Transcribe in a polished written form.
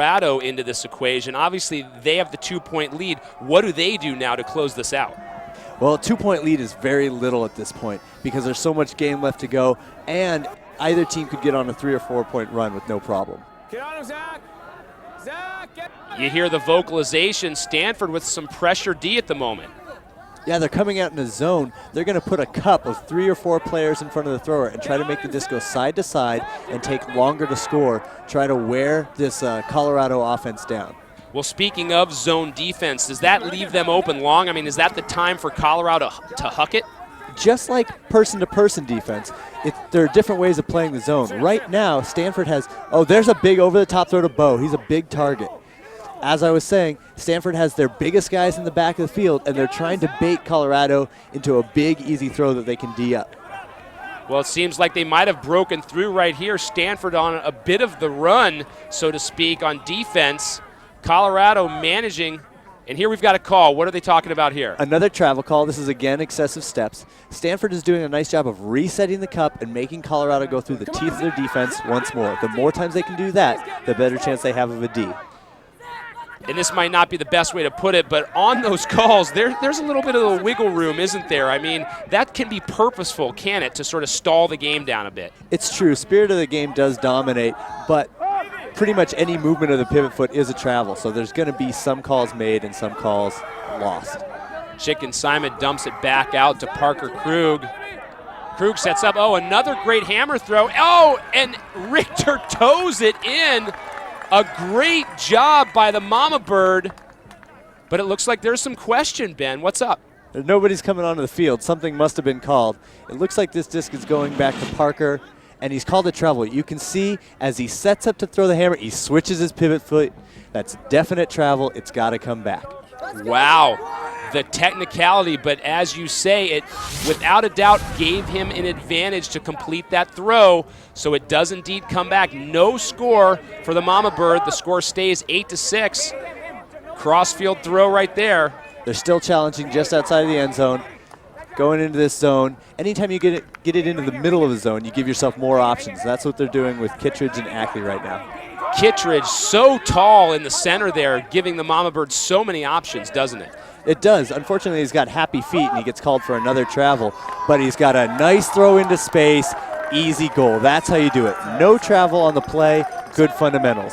Colorado into this equation. Obviously, they have the 2-point lead. What do they do now to close this out? Well, a 2-point lead is very little at this point because there's so much game left to go, and either team could get on a 3 or 4 point run with no problem. Get on him, Zach. Zach, get on him. You hear the vocalization. Stanford with some pressure D at the moment. Yeah, they're coming out in a zone. They're going to put a cup of 3 or 4 players in front of the thrower and try to make the disc go side to side and take longer to score, try to wear this Colorado offense down. Well, speaking of zone defense, does that leave them open long? I mean, is that the time for Colorado to huck it? Just like person-to-person defense, there are different ways of playing the zone. Right now, Stanford has, there's a big over-the-top throw to Bo. He's a big target. As I was saying, Stanford has their biggest guys in the back of the field, and they're trying to bait Colorado into a big, easy throw that they can D up. Well, it seems like they might have broken through right here. Stanford on a bit of the run, so to speak, on defense. Colorado managing, and here we've got a call. What are they talking about here? Another travel call. This is, again, excessive steps. Stanford is doing a nice job of resetting the cup and making Colorado go through the teeth of their defense once more. The more times they can do that, the better chance they have of a D. And this might not be the best way to put it, but on those calls, there's a little bit of a wiggle room, isn't there? I mean, that can be purposeful, can it, to sort of stall the game down a bit? It's true. Spirit of the game does dominate, but pretty much any movement of the pivot foot is a travel, so there's going to be some calls made and some calls lost. Chicken Simon dumps it back out to Parker Krug. Krug sets up, another great hammer throw. And Richter toes it in. A great job by the Mama Bird, but it looks like there's some question, Ben. What's up? Nobody's coming onto the field. Something must have been called. It looks like this disc is going back to Parker, and he's called a travel. You can see as he sets up to throw the hammer, he switches his pivot foot. That's definite travel. It's got to come back. Wow. The technicality, but as you say, it without a doubt gave him an advantage to complete that throw, so it does indeed come back. No score for the Mama Bird. The score stays 8-6. Crossfield throw right there. They're still challenging just outside of the end zone. Going into this zone, anytime you get it into the middle of the zone, you give yourself more options. That's what they're doing with Kittredge and Ackley right now. Kittredge so tall in the center there, giving the Mama Bird so many options, doesn't it? It does. Unfortunately, he's got happy feet, and he gets called for another travel. But he's got a nice throw into space, easy goal. That's how you do it. No travel on the play, good fundamentals.